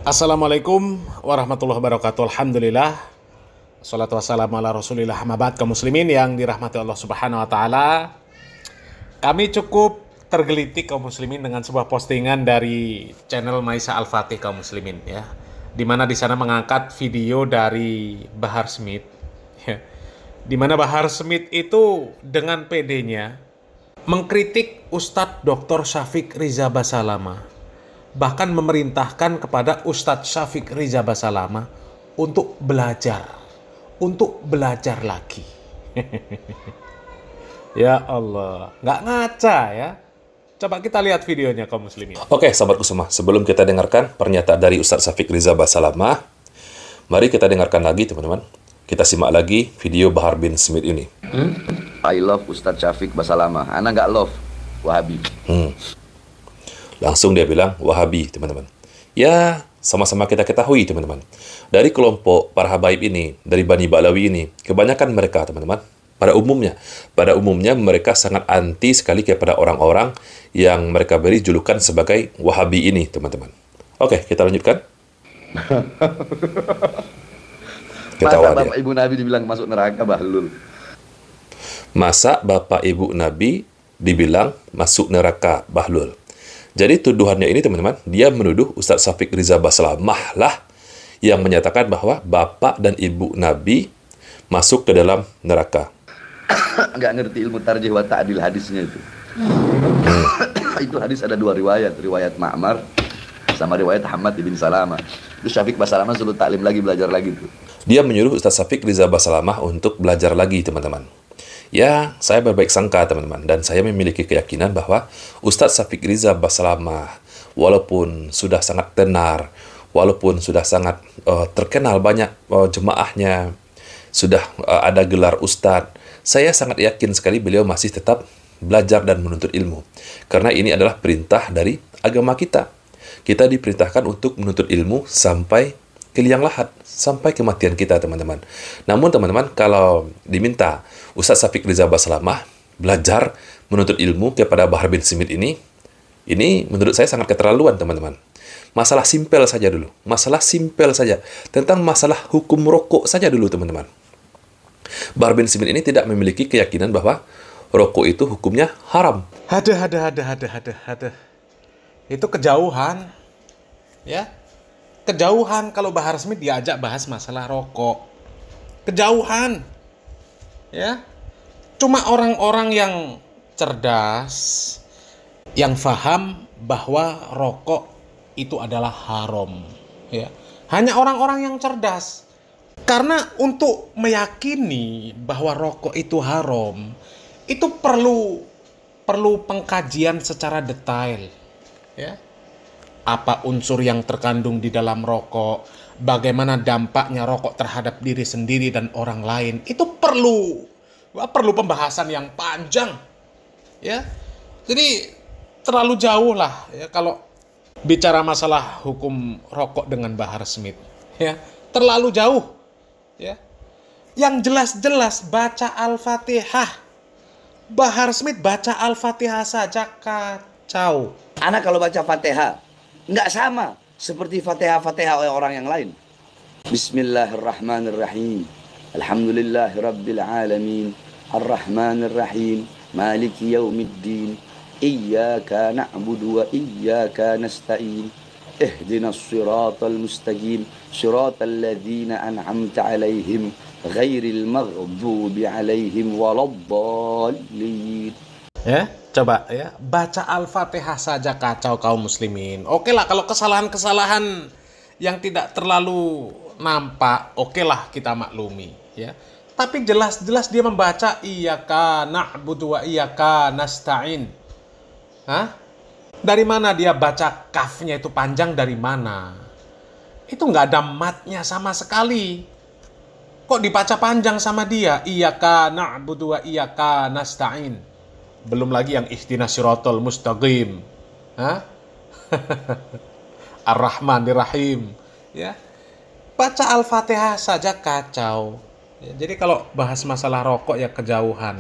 Assalamualaikum warahmatullahi wabarakatuh. Alhamdulillah. Assalatu wassalamu ala rasulillah. Amabat kaum muslimin yang dirahmati Allah subhanahu wa ta'ala. Kami cukup tergelitik kaum muslimin dengan sebuah postingan dari channel Maisa Al-Fatih kaum muslimin ya. Dimana di sana mengangkat video dari Bahar Smith ya. Dimana Bahar Smith itu dengan PD-nya mengkritik Ustadz Dr. Syafiq Riza Basalamah, bahkan memerintahkan kepada Ustadz Syafiq Riza Basalamah untuk belajar lagi. Ya Allah, nggak ngaca ya. Coba kita lihat videonya kaum muslimin. Oke, sahabatku semua, sebelum kita dengarkan pernyataan dari Ustadz Syafiq Riza Basalamah, mari kita dengarkan lagi teman-teman. Kita simak lagi video Bahar bin Smith ini. I love Ustadz Syafiq Basalamah. Ana nggak love Wahabi. Langsung dia bilang Wahabi, teman-teman. Ya, sama-sama kita ketahui, teman-teman. Dari kelompok para habaib ini, dari Bani Ba'lawi ini, kebanyakan mereka, teman-teman, pada umumnya mereka sangat anti sekali kepada orang-orang yang mereka beri julukan sebagai Wahabi ini, teman-teman. Oke, kita lanjutkan. Masa Bapak Ibu Nabi dibilang masuk neraka, Bahlul? Masa Bapak Ibu Nabi dibilang masuk neraka, Bahlul? Jadi tuduhannya ini teman-teman, dia menuduh Ustadz Syafiq Riza Basalamah lah yang menyatakan bahwa Bapak dan Ibu Nabi masuk ke dalam neraka. Nggak ngerti ilmu tarjih wa ta'dil hadisnya itu. Itu hadis ada dua riwayat, riwayat Ma'mar sama riwayat Hamad bin Salamah. Itu Syafiq Basalamah suruh taklim lagi, belajar lagi tuh. Dia menyuruh Ustadz Syafiq Riza Basalamah untuk belajar lagi, teman-teman. Ya, saya berbaik sangka, teman-teman. Dan saya memiliki keyakinan bahwa Ustadz Syafiq Riza Basalamah, walaupun sudah sangat tenar, walaupun sudah sangat terkenal banyak jemaahnya, sudah ada gelar Ustadz, saya sangat yakin sekali beliau masih tetap belajar dan menuntut ilmu. Karena ini adalah perintah dari agama kita. Kita diperintahkan untuk menuntut ilmu sampai ke liang lahat, sampai kematian kita, teman-teman. Namun, teman-teman, kalau diminta Ustadz Syafiq Riza Basalamah belajar menuntut ilmu kepada Bahar bin Smith ini menurut saya sangat keterlaluan, teman-teman. Masalah simpel saja dulu. Masalah simpel saja. Tentang masalah hukum rokok saja dulu, teman-teman. Bahar bin Smith ini tidak memiliki keyakinan bahwa rokok itu hukumnya haram. Ada. Itu kejauhan. Ya. Kejauhan kalau Bahar Smith diajak bahas masalah rokok. Kejauhan. Ya. Cuma orang-orang yang cerdas, yang paham bahwa rokok itu adalah haram. Ya. Hanya orang-orang yang cerdas. Karena untuk meyakini bahwa rokok itu haram, itu perlu pengkajian secara detail. Ya. Apa unsur yang terkandung di dalam rokok, bagaimana dampaknya rokok terhadap diri sendiri dan orang lain, itu perlu pembahasan yang panjang, ya. Jadi terlalu jauh lah, ya, kalau bicara masalah hukum rokok dengan Bahar Smith, ya, terlalu jauh, ya. Yang jelas-jelas baca Al-Fatihah, Bahar Smith baca Al-Fatihah saja kacau. Anak kalau baca Fatihah nggak sama seperti Fatihah oleh orang yang lain. Bismillahirrahmanirrahim. Alhamdulillahirabbil alamin. Arrahmanirrahim. Maliki yaumiddin. Iyyaka na'budu wa iyyaka nasta'in. Ihdinas siratal mustaqim. Siratal ladzina an'amta 'alaihim ghairil maghdubi 'alaihim waladdallin. Ya, coba ya, baca Al-Fatihah saja kacau kaum muslimin. Oke lah kalau kesalahan-kesalahan yang tidak terlalu nampak, oke lah kita maklumi, ya. Tapi jelas-jelas dia membaca iyyaka na'budu wa iyyaka nasta'in. Hah? Dari mana dia baca kafnya itu panjang, dari mana? Itu nggak ada matnya sama sekali. Kok dibaca panjang sama dia? Iyyaka na'budu wa iyyaka nasta'in. Belum lagi yang ihdinas siratal mustaqim. Hah? Ar-Rahmanir-Rahim. Ya. Baca Al-Fatihah saja kacau. Ya, jadi kalau bahas masalah rokok ya kejauhan.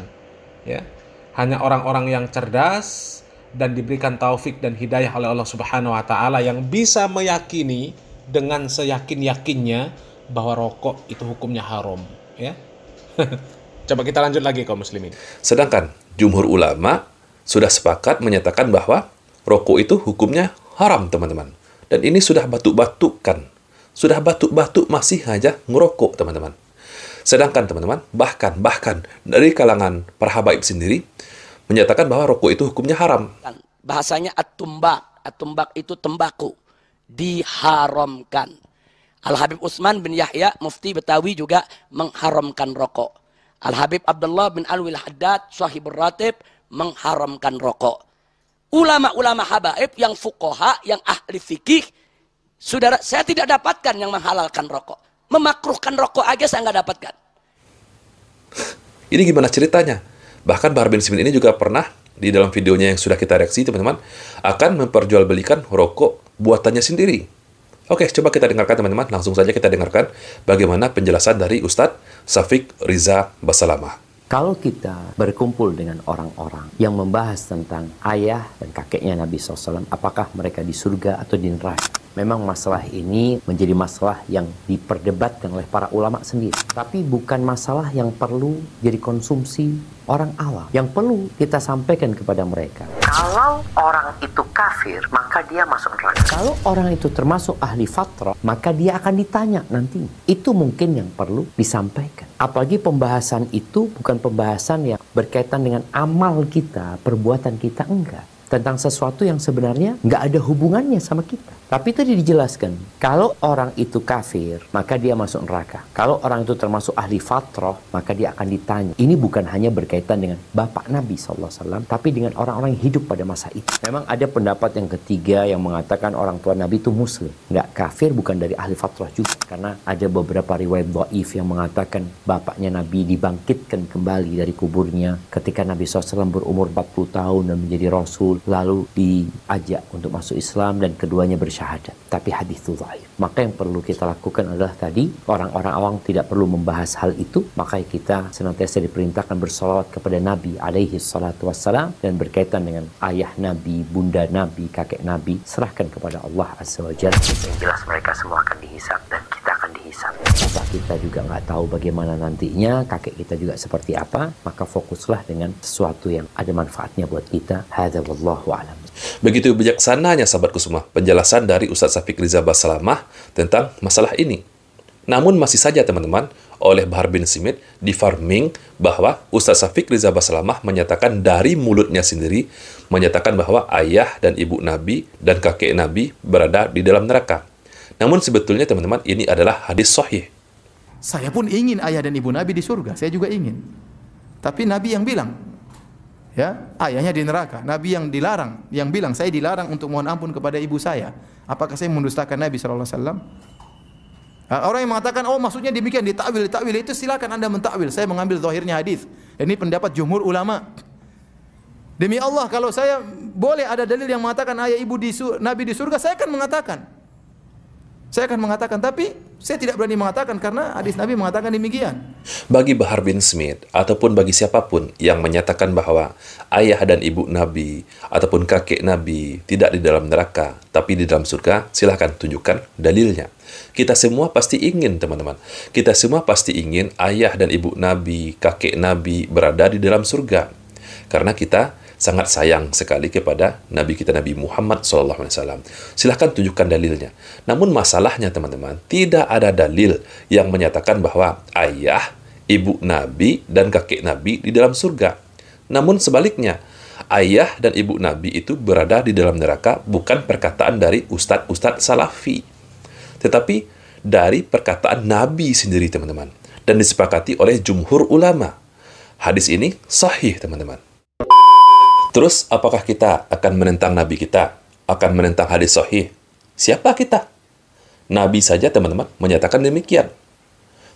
Ya. Hanya orang-orang yang cerdas dan diberikan taufik dan hidayah oleh Allah Subhanahu wa taala yang bisa meyakini, dengan seyakin-yakinnya bahwa rokok itu hukumnya haram, ya. Coba kita lanjut lagi kaum muslimin. Sedangkan jumhur ulama sudah sepakat menyatakan bahwa rokok itu hukumnya haram, teman-teman. Dan ini sudah batuk-batukkan. Sudah batuk-batuk masih aja ngerokok, teman-teman. Sedangkan, teman-teman, bahkan dari kalangan para habaib sendiri menyatakan bahwa rokok itu hukumnya haram. Bahasanya at-tumbak. At-tumbak itu tembakau. Diharamkan. Al-Habib Utsman bin Yahya, mufti Betawi juga mengharamkan rokok. Al-Habib Abdullah bin Alwi Al-Haddad, sahibur ratib, mengharamkan rokok. Ulama-ulama habaib yang fuqaha, yang ahli fikih, saudara, saya tidak dapatkan yang menghalalkan rokok. Memakruhkan rokok aja saya nggak dapatkan. Ini gimana ceritanya? Bahkan Bahar bin Smith ini juga pernah di dalam videonya yang sudah kita reaksi, teman-teman, akan memperjualbelikan rokok buatannya sendiri. Oke, coba kita dengarkan, teman-teman. Langsung saja kita dengarkan bagaimana penjelasan dari Ustadz Syafiq Riza Basalamah. Kalau kita berkumpul dengan orang-orang yang membahas tentang ayah dan kakeknya Nabi SAW, apakah mereka di surga atau di neraka? Memang masalah ini menjadi masalah yang diperdebatkan oleh para ulama sendiri. Tapi bukan masalah yang perlu jadi konsumsi orang awam. Yang perlu kita sampaikan kepada mereka, kalau orang itu kafir, maka dia masuk neraka. Kalau orang itu termasuk ahli fatrah, maka dia akan ditanya nanti. Itu mungkin yang perlu disampaikan. Apalagi pembahasan itu bukan pembahasan yang berkaitan dengan amal kita, perbuatan kita, enggak. Tentang sesuatu yang sebenarnya nggak ada hubungannya sama kita. Tapi tadi dijelaskan, kalau orang itu kafir, maka dia masuk neraka. Kalau orang itu termasuk ahli fatrah, maka dia akan ditanya. Ini bukan hanya berkaitan dengan bapak Nabi SAW, tapi dengan orang-orang yang hidup pada masa itu. Memang ada pendapat yang ketiga yang mengatakan orang tua Nabi itu muslim. Nggak kafir, bukan dari ahli fatrah juga. Karena ada beberapa riwayat dhaif yang mengatakan bapaknya Nabi dibangkitkan kembali dari kuburnya ketika Nabi SAW berumur 40 tahun dan menjadi Rasul. Lalu diajak untuk masuk Islam dan keduanya bersyahadat. Tapi hadis itu dhaif. Maka yang perlu kita lakukan adalah tadi, orang-orang awam tidak perlu membahas hal itu. Maka kita senantiasa diperintahkan bersalawat kepada Nabi alaihi salatu wassalam, dan berkaitan dengan ayah Nabi, bunda Nabi, kakek Nabi, serahkan kepada Allah Azza wa Jalla. Yang jelas mereka semua akan dihisab dan kita akan dihisab. Bapak kita juga nggak tahu bagaimana nantinya, kakek kita juga seperti apa. Maka fokuslah dengan sesuatu yang ada manfaatnya buat kita. Hadza wallahu a'lam. Begitu bijaksananya sahabatku semua penjelasan dari Ustadz Syafiq Riza Basalamah tentang masalah ini. Namun masih saja, teman-teman, oleh Bahar bin Smith di-farming bahwa Ustadz Syafiq Riza Basalamah menyatakan dari mulutnya sendiri, menyatakan bahwa ayah dan ibu Nabi dan kakek Nabi berada di dalam neraka. Namun sebetulnya, teman-teman, ini adalah hadis sahih. Saya pun ingin ayah dan ibu Nabi di surga, saya juga ingin. Tapi Nabi yang bilang, ya, ayahnya di neraka. Nabi yang dilarang, yang bilang saya dilarang untuk mohon ampun kepada ibu saya. Apakah saya mendustakan Nabi SAW? Orang yang mengatakan, oh maksudnya demikian, ditakwil itu silakan Anda mentakwil. Saya mengambil zahirnya hadis. Ini pendapat jumhur ulama. Demi Allah, kalau saya boleh ada dalil yang mengatakan ayah ibu Nabi di surga, saya akan mengatakan. Saya akan mengatakan, tapi saya tidak berani mengatakan karena hadis Nabi mengatakan demikian. Bagi Bahar bin Smith ataupun bagi siapapun yang menyatakan bahwa ayah dan ibu Nabi ataupun kakek Nabi tidak di dalam neraka tapi di dalam surga, silahkan tunjukkan dalilnya. Kita semua pasti ingin, teman-teman. Kita semua pasti ingin ayah dan ibu Nabi, kakek Nabi berada di dalam surga. Karena kita sangat sayang sekali kepada Nabi kita, Nabi Muhammad SAW. Silahkan tunjukkan dalilnya. Namun masalahnya, teman-teman, tidak ada dalil yang menyatakan bahwa ayah, ibu Nabi, dan kakek Nabi di dalam surga. Namun sebaliknya, ayah dan ibu Nabi itu berada di dalam neraka bukan perkataan dari ustadz-ustadz salafi, tetapi dari perkataan Nabi sendiri, teman-teman. Dan disepakati oleh jumhur ulama. Hadis ini sahih, teman-teman. Terus, apakah kita akan menentang Nabi kita? Akan menentang hadis sahih? Siapa kita? Nabi saja, teman-teman, menyatakan demikian.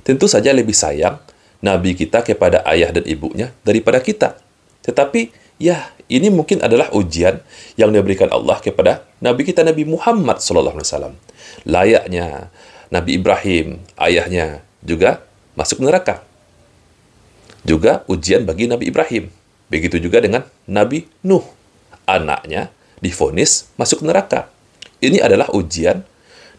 Tentu saja lebih sayang Nabi kita kepada ayah dan ibunya daripada kita. Tetapi, ya, ini mungkin adalah ujian yang diberikan Allah kepada Nabi kita, Nabi Muhammad SAW. Layaknya Nabi Ibrahim, ayahnya, juga masuk neraka. Juga ujian bagi Nabi Ibrahim. Begitu juga dengan Nabi Nuh. Anaknya divonis masuk neraka. Ini adalah ujian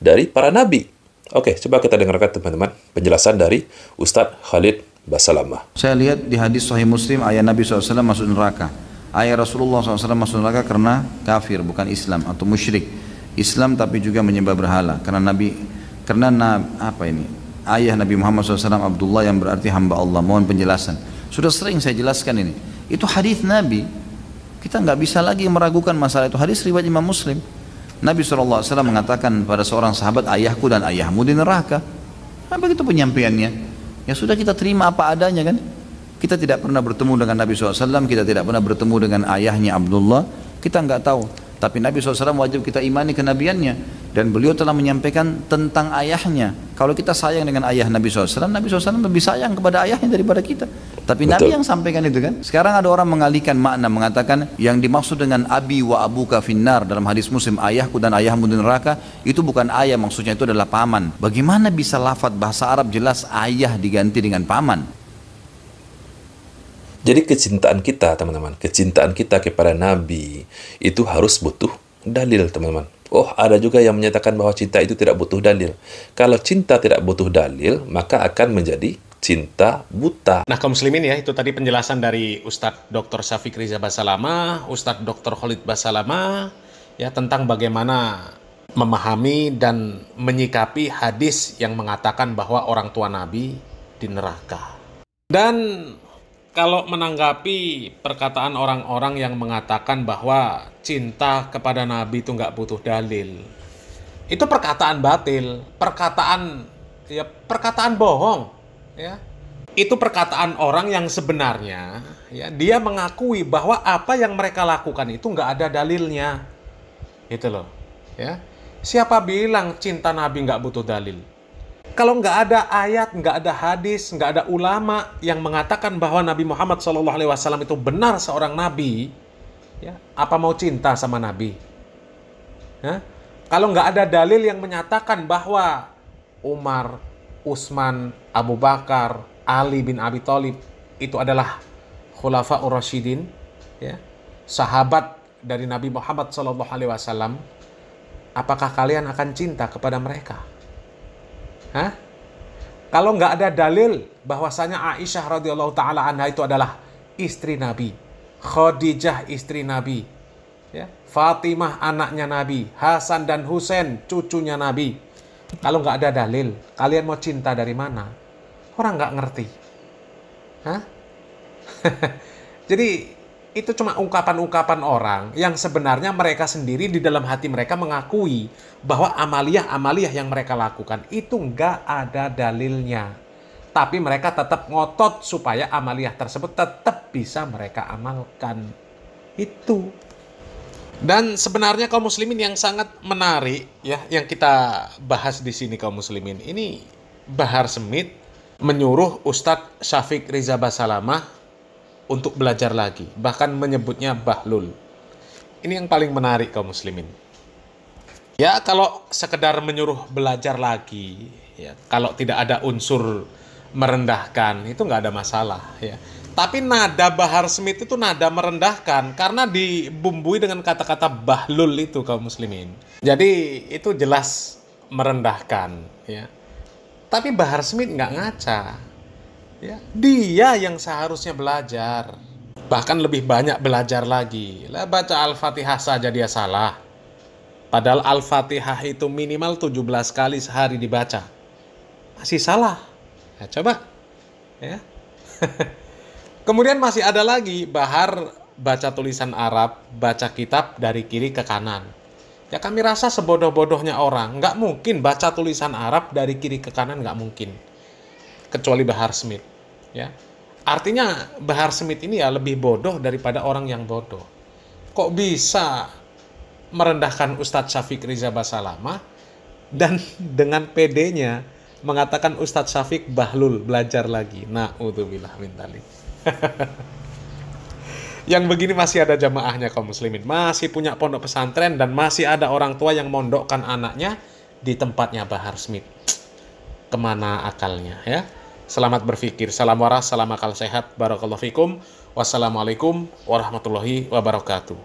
dari para nabi. Oke, coba kita dengarkan teman-teman penjelasan dari Ustadz Khalid Basalamah. Saya lihat di hadis Sahih Muslim, ayah Nabi SAW masuk neraka. Ayah Rasulullah SAW masuk neraka karena kafir, bukan Islam atau musyrik. Islam tapi juga menyembah berhala. Ayah Nabi Muhammad SAW Abdullah yang berarti hamba Allah. Mohon penjelasan. Sudah sering saya jelaskan ini. Itu hadis Nabi. Kita nggak bisa lagi meragukan masalah itu. Hadis riwayat Imam Muslim. Nabi SAW mengatakan pada seorang sahabat, ayahku dan ayahmu di neraka. Nah, begitu penyampaiannya. Ya sudah, kita terima apa adanya kan. Kita tidak pernah bertemu dengan Nabi SAW, kita tidak pernah bertemu dengan ayahnya Abdullah, kita nggak tahu. Tapi Nabi SAW wajib kita imani kenabiannya. Dan beliau telah menyampaikan tentang ayahnya. Kalau kita sayang dengan ayah Nabi SAW, Nabi SAW lebih sayang kepada ayahnya daripada kita. Tapi Betul. Nabi yang sampaikan itu kan. Sekarang ada orang mengalihkan makna, mengatakan yang dimaksud dengan abi wa abuka finnar dalam hadis Muslim, ayahku dan ayahmu di neraka, itu bukan ayah, maksudnya itu adalah paman. Bagaimana bisa lafadz bahasa Arab jelas ayah diganti dengan paman? Jadi kecintaan kita, teman-teman, kecintaan kita kepada Nabi itu harus butuh dalil, teman-teman. Oh, ada juga yang menyatakan bahwa cinta itu tidak butuh dalil. Kalau cinta tidak butuh dalil, maka akan menjadi cinta buta. Nah, kaum muslimin ya, itu tadi penjelasan dari Ustadz Dr. Syafiq Riza Basalamah, Ustadz Dr. Khalid Basalamah, ya, tentang bagaimana memahami dan menyikapi hadis yang mengatakan bahwa orang tua Nabi di neraka. Dan kalau menanggapi perkataan orang-orang yang mengatakan bahwa cinta kepada Nabi itu nggak butuh dalil, itu perkataan batil, perkataan bohong, ya. Itu perkataan orang yang sebenarnya, ya, dia mengakui bahwa apa yang mereka lakukan itu nggak ada dalilnya, gitu loh, ya. Siapa bilang cinta Nabi nggak butuh dalil? Kalau nggak ada ayat, nggak ada hadis, nggak ada ulama yang mengatakan bahwa Nabi Muhammad SAW itu benar seorang Nabi, ya, apa mau cinta sama Nabi? Ya? Kalau nggak ada dalil yang menyatakan bahwa Umar, Utsman, Abu Bakar, Ali bin Abi Thalib itu adalah Khulafaur Rasyidin, ya, sahabat dari Nabi Muhammad SAW, apakah kalian akan cinta kepada mereka? Hah? Kalau nggak ada dalil bahwasanya Aisyah radhiyallahu taala anha itu adalah istri Nabi, Khadijah istri Nabi, ya, Fatimah anaknya Nabi, Hasan dan Husain cucunya Nabi. Kalau nggak ada dalil, kalian mau cinta dari mana? Orang nggak ngerti. Hah? Jadi itu cuma ungkapan-ungkapan orang yang sebenarnya mereka sendiri di dalam hati mereka mengakui bahwa amaliyah-amaliyah yang mereka lakukan itu nggak ada dalilnya. Tapi mereka tetap ngotot supaya amaliyah tersebut tetap bisa mereka amalkan. Itu. Dan sebenarnya kaum muslimin yang sangat menarik, ya, yang kita bahas di sini kaum muslimin, ini Bahar Smith menyuruh Ustadz Syafiq Riza Basalamah untuk belajar lagi, bahkan menyebutnya bahlul. Ini yang paling menarik kaum muslimin. Ya, kalau sekedar menyuruh belajar lagi, ya, kalau tidak ada unsur merendahkan, itu nggak ada masalah, ya. Tapi nada Bahar Smith itu nada merendahkan karena dibumbui dengan kata-kata bahlul itu kaum muslimin. Jadi itu jelas merendahkan, ya. Tapi Bahar Smith nggak ngaca. Ya, dia yang seharusnya belajar, bahkan lebih banyak belajar lagi. Lah, baca Al-Fatihah saja dia salah. Padahal Al-Fatihah itu minimal 17 kali sehari dibaca. Masih salah. Ya, coba. Ya. Kemudian masih ada lagi Bahar baca tulisan Arab, baca kitab dari kiri ke kanan. Ya, kami rasa sebodoh-bodohnya orang, nggak mungkin baca tulisan Arab dari kiri ke kanan, nggak mungkin. Kecuali Bahar Smith. Ya, artinya Bahar Smith ini ya lebih bodoh daripada orang yang bodoh. Kok bisa merendahkan Ustadz Syafiq Riza Basalamah dan dengan PD-nya mengatakan Ustadz Syafiq bahlul, belajar lagi. Na'udzubillah min dzalik. Yang begini masih ada jamaahnya kaum muslimin, masih punya pondok pesantren dan masih ada orang tua yang mondokkan anaknya di tempatnya Bahar Smith. Kemana akalnya, ya? Selamat berpikir. Salam waras, salam akal sehat. Barakallahu fikum. Wassalamualaikum warahmatullahi wabarakatuh.